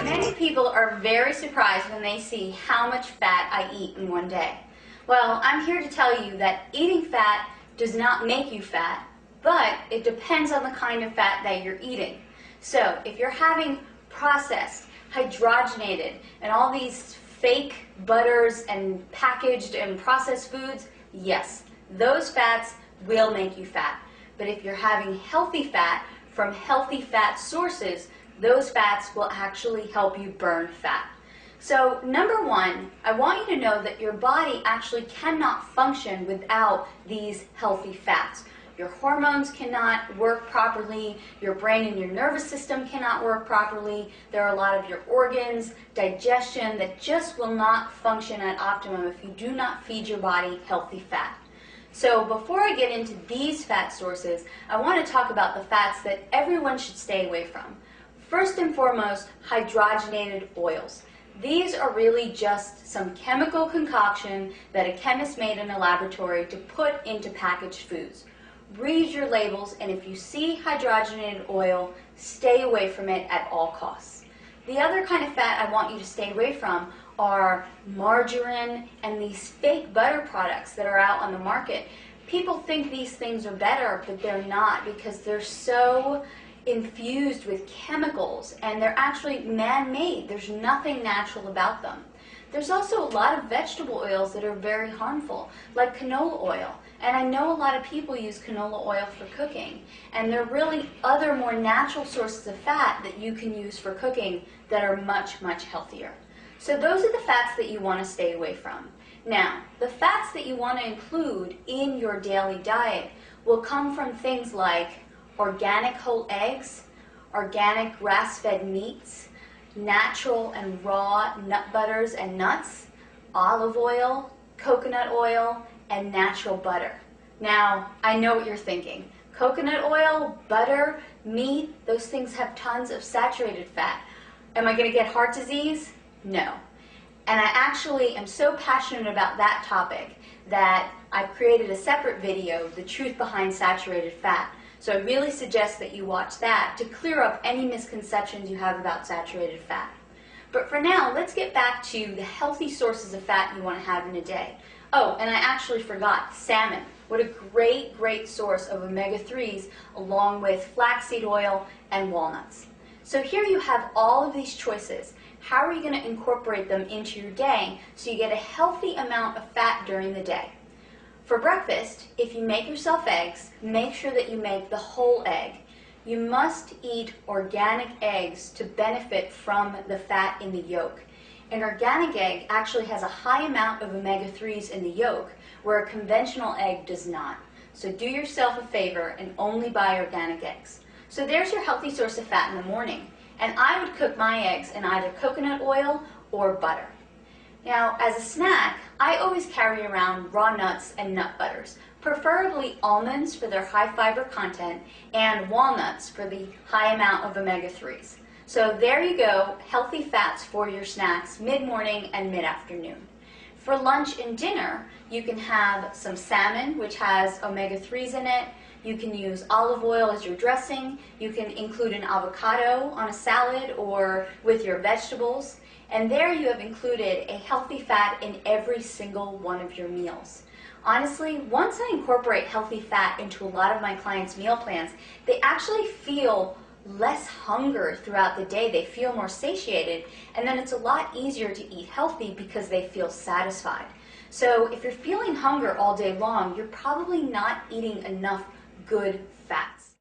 Many people are very surprised when they see how much fat I eat in one day. Well, I'm here to tell you that eating fat does not make you fat, but it depends on the kind of fat that you're eating. So if you're having processed, hydrogenated, and all these fake butters and packaged and processed foods, yes, those fats will make you fat. But if you're having healthy fat from healthy fat sources, those fats will actually help you burn fat. So number one, I want you to know that your body actually cannot function without these healthy fats. Your hormones cannot work properly, your brain and your nervous system cannot work properly, there are a lot of your organs, digestion that just will not function at optimum if you do not feed your body healthy fat. So before I get into these fat sources, I want to talk about the fats that everyone should stay away from. First and foremost, hydrogenated oils. These are really just some chemical concoction that a chemist made in a laboratory to put into packaged foods. Read your labels, and if you see hydrogenated oil, stay away from it at all costs. The other kind of fat I want you to stay away from are margarine and these fake butter products that are out on the market. People think these things are better, but they're not, because they're so infused with chemicals and they're actually man-made. There's nothing natural about them. There's also a lot of vegetable oils that are very harmful, like canola oil. And I know a lot of people use canola oil for cooking, and there are really other more natural sources of fat that you can use for cooking that are much, much healthier. So those are the fats that you want to stay away from. Now, the fats that you want to include in your daily diet will come from things like organic whole eggs, organic grass-fed meats, natural and raw nut butters and nuts, olive oil, coconut oil, and natural butter. Now, I know what you're thinking. Coconut oil, butter, meat, those things have tons of saturated fat. Am I going to get heart disease? No. And I actually am so passionate about that topic that I've created a separate video, The Truth Behind Saturated Fat. So I really suggest that you watch that to clear up any misconceptions you have about saturated fat. But for now, let's get back to the healthy sources of fat you want to have in a day. Oh, and I actually forgot, salmon. What a great, great source of omega-3s along with flaxseed oil and walnuts. So here you have all of these choices. How are you going to incorporate them into your day so you get a healthy amount of fat during the day? For breakfast, if you make yourself eggs, make sure that you make the whole egg. You must eat organic eggs to benefit from the fat in the yolk. An organic egg actually has a high amount of omega-3s in the yolk, where a conventional egg does not. So do yourself a favor and only buy organic eggs. So there's your healthy source of fat in the morning. And I would cook my eggs in either coconut oil or butter. Now, as a snack, I always carry around raw nuts and nut butters, preferably almonds for their high fiber content and walnuts for the high amount of omega-3s. So there you go, healthy fats for your snacks mid-morning and mid-afternoon. For lunch and dinner, you can have some salmon, which has omega-3s in it. You can use olive oil as your dressing. You can include an avocado on a salad or with your vegetables. And there you have included a healthy fat in every single one of your meals. Honestly, once I incorporate healthy fat into a lot of my clients' meal plans, they actually feel less hunger throughout the day. They feel more satiated, and then it's a lot easier to eat healthy because they feel satisfied. So if you're feeling hunger all day long, you're probably not eating enough good fats.